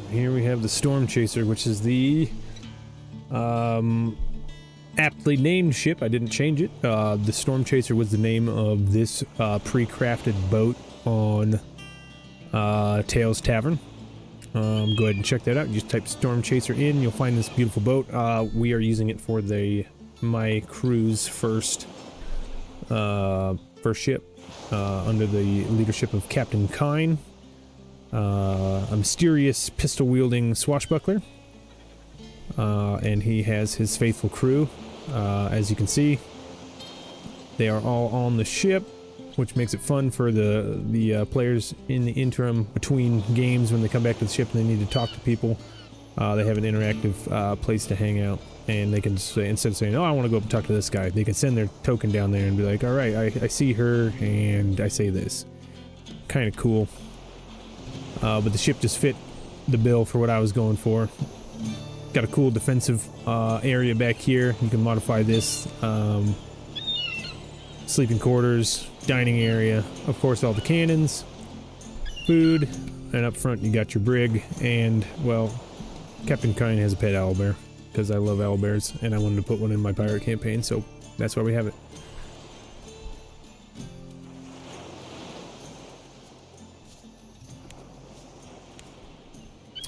Here we have the Storm Chaser, which is the aptly named ship. I didn't change it. The Storm Chaser was the name of this pre-crafted boat on Tails Tavern. Go ahead and check that out. You just type Storm Chaser in, you'll find this beautiful boat. We are using it for my crew's first ship under the leadership of Captain Kine, a mysterious pistol-wielding swashbuckler, and he has his faithful crew. As you can see, they are all on the ship, which makes it fun for the players in the interim between games. When they come back to the ship and they need to talk to people, they have an interactive place to hang out, and they can say, instead of saying, oh, I want to go up and talk to this guy, they can send their token down there and be like, all right, I see her and I say this. Kind of cool. But the ship just fit the bill for what I was going for. Got a cool defensive area back here. You can modify this. Sleeping quarters, dining area, of course all the cannons, food, and up front you got your brig, and, well, Captain Kine has a pet owlbear, because I love owlbears, and I wanted to put one in my pirate campaign, so that's why we have it.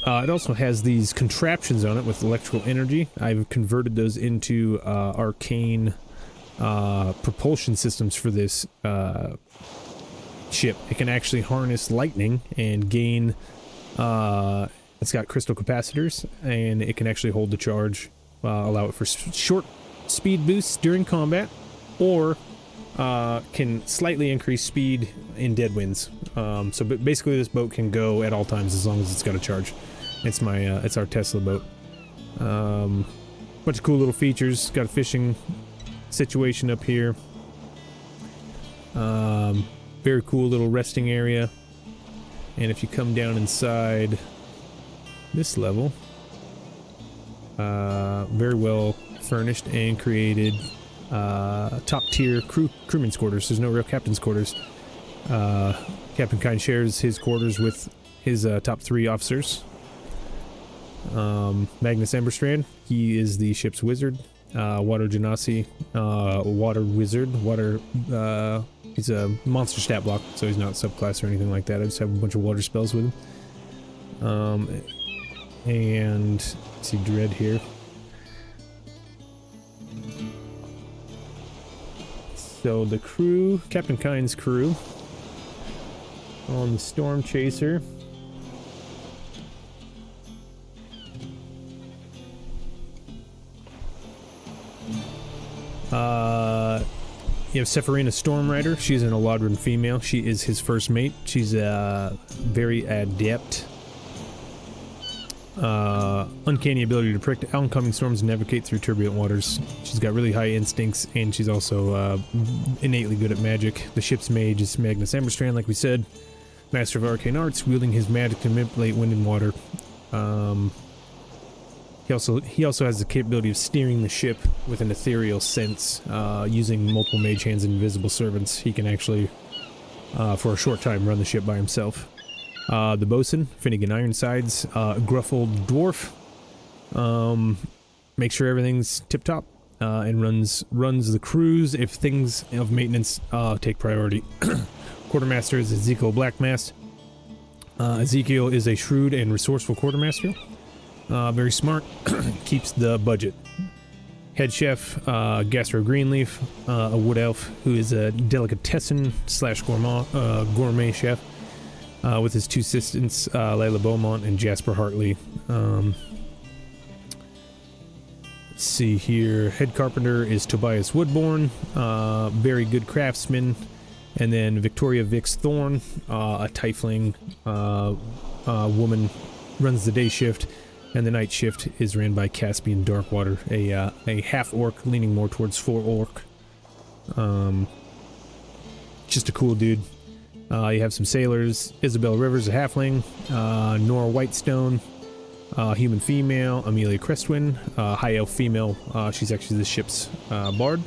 It also has these contraptions on it with electrical energy. I've converted those into arcane propulsion systems for this ship. It can actually harness lightning and gain it's got crystal capacitors, and it can actually hold the charge, allow it for short speed boosts during combat, or can slightly increase speed in dead winds. So basically this boat can go at all times as long as it's got a charge. It's it's our Tesla boat. Bunch of cool little features. Got a fishing situation up here. Very cool little resting area. And if you come down inside this level, very well furnished and created top tier crewman's quarters. There's no real captain's quarters. Captain Kine shares his quarters with his top 3 officers. Magnus Emberstrand, he is the ship's wizard. Water Genasi, water wizard. He's a monster stat block, so he's not subclass or anything like that. I just have a bunch of water spells with him. And let's see, Dread here. So the crew, Captain Kine's crew, on the Storm Chaser. You have Sepharina Stormrider. She's an Eladrin female. She is his first mate. She's very adept. Uncanny ability to predict oncoming storms and navigate through turbulent waters. She's got really high instincts, and she's also innately good at magic. The ship's mage is Magnus Emberstrand, like we said. Master of Arcane Arts, wielding his magic to manipulate wind and water. He also has the capability of steering the ship with an ethereal sense, using multiple mage hands and invisible servants. He can actually, for a short time, run the ship by himself. The bosun, Finnegan Ironsides, gruff old dwarf, makes sure everything's tip-top, and runs the crews if things of maintenance take priority. Quartermaster is Ezekiel Blackmast. Ezekiel is a shrewd and resourceful quartermaster. Very smart, keeps the budget. Head chef, Gastro Greenleaf, a wood elf who is a delicatessen / gourmet chef, with his 2 assistants, Layla Beaumont and Jasper Hartley. Let's see here. Head carpenter is Tobias Woodbourne, very good craftsman. And then Victoria Vix Thorne, a tiefling woman, runs the day shift. And the night shift is ran by Caspian Darkwater, a half-orc leaning more towards full orc. Just a cool dude. You have some sailors. Isabel Rivers, a halfling. Nora Whitestone, human female. Amelia Crestwin, high elf female. She's actually the ship's bard.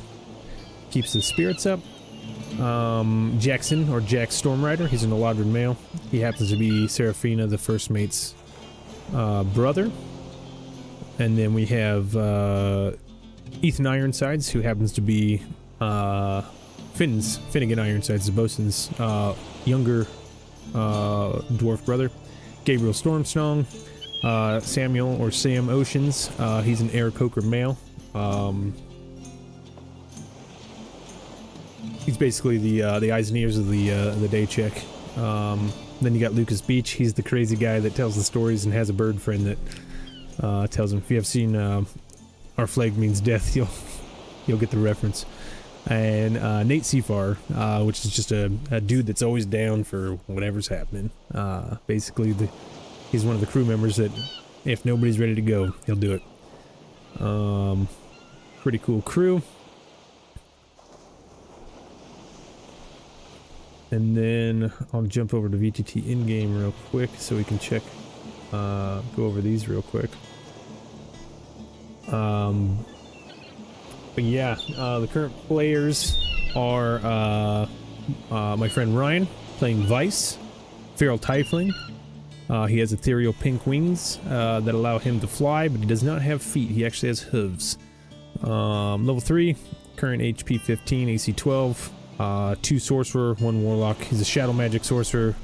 Keeps the spirits up. Jackson, or Jack Stormrider, he's an Eladrin male. He happens to be Seraphina, the first mate's brother. And then we have Ethan Ironsides, who happens to be Finnegan Ironsides, the bosun's younger dwarf brother. Gabriel Stormstrong, Samuel or Sam Oceans, he's an Aarakocra male. He's basically the eyes and ears of the day check. Then you got Lucas Beach. He's the crazy guy that tells the stories and has a bird friend that tells him. If you have seen Our Flag Means Death, you'll get the reference. And Nate Seafar, which is just a dude that's always down for whatever's happening. Basically, he's one of the crew members that if nobody's ready to go, he'll do it. Pretty cool crew. And then I'll jump over to VTT in-game real quick so we can check, go over these real quick. But yeah, the current players are my friend Ryan, playing Vice, Feral Tiefling. He has ethereal pink wings that allow him to fly, but he does not have feet. He actually has hooves. Level 3, current HP 15, AC 12. 2 sorcerer, 1 warlock. He's a shadow magic sorcerer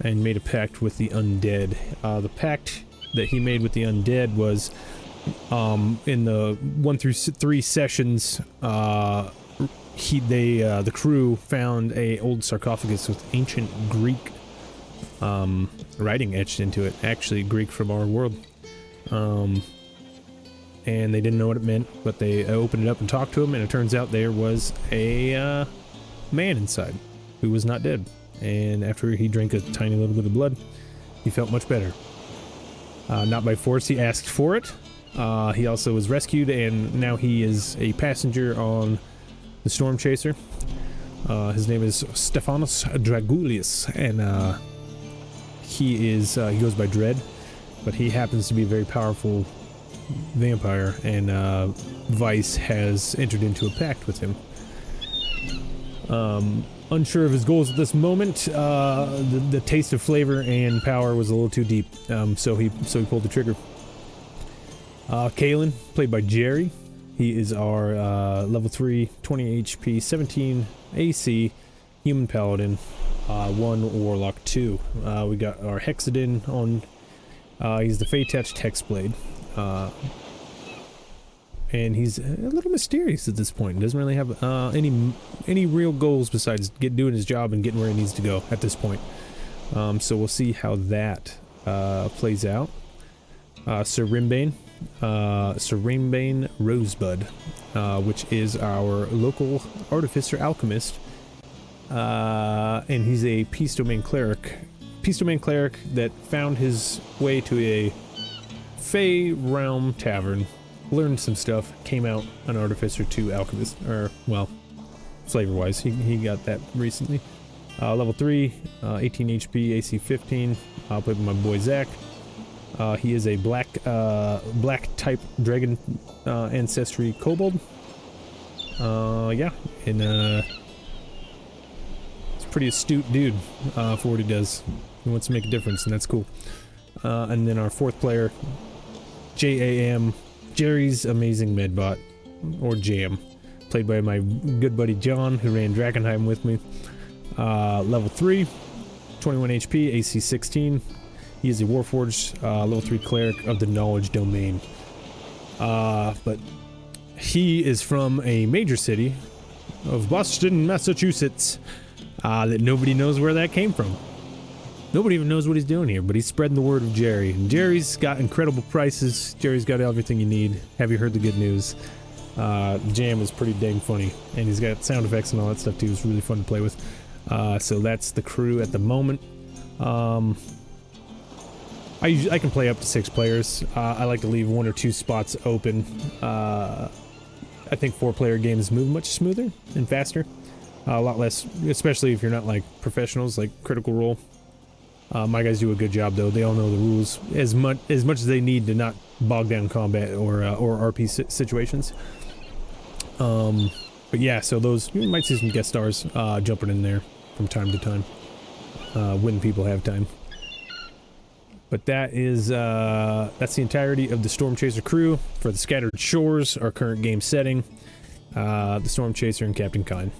and made a pact with the undead. The pact that he made with the undead was in the 1 through 3 sessions. The crew found a old sarcophagus with ancient Greek writing etched into it, actually Greek from our world. And they didn't know what it meant, but they opened it up and talked to him, and it turns out there was a man inside who was not dead. And after he drank a tiny little bit of blood, he felt much better. Not by force, he asked for it. He also was rescued, and now he is a passenger on the Storm Chaser. His name is Stephanos Dragulius, and he goes by Dread, but he happens to be a very powerful vampire, and Vice has entered into a pact with him. Unsure of his goals at this moment. The taste of flavor and power was a little too deep, so he pulled the trigger. Kalen, played by Jerry. He is our level 3, 20 HP, 17 AC, human paladin, 1 warlock 2. We got our Hexadin on. He's the Fey-touched Hexblade. And he's a little mysterious at this point. He doesn't really have any real goals besides doing his job and getting where he needs to go at this point. So we'll see how that plays out. Sir Rimbane Rosebud, which is our local artificer alchemist, and he's a Peace Domain cleric. Peace Domain cleric that found his way to a Fey Realm tavern, learned some stuff, came out an artificer to alchemist, or well, flavor-wise, he got that recently. Level 3, 18 HP, AC 15. Played with my boy Zach. He is a black type dragon ancestry kobold. Yeah, and he's a pretty astute dude for what he does. He wants to make a difference, and that's cool. And then our 4th player, JAM, Jerry's Amazing Medbot, or Jam, played by my good buddy John, who ran Drakenheim with me. Level 3, 21 HP, AC 16. He is a Warforged, level 3 cleric of the Knowledge Domain. But he is from a major city of Boston, Massachusetts, that nobody knows where that came from. Nobody even knows what he's doing here, but he's spreading the word of Jerry. And Jerry's got incredible prices. Jerry's got everything you need. Have you heard the good news? Jam is pretty dang funny, and he's got sound effects and all that stuff too. It's really fun to play with. So that's the crew at the moment. I can play up to 6 players. I like to leave 1 or 2 spots open. I think 4-player games move much smoother and faster. A lot less, especially if you're not like professionals like Critical Role. My guys do a good job though. They all know the rules as much as they need to not bog down combat or RP situations. But yeah, so those, you might see some guest stars jumping in there from time to time when people have time. But that is that's the entirety of the Storm Chaser crew for the Scattered Shores, our current game setting. The Storm Chaser and Captain Kine.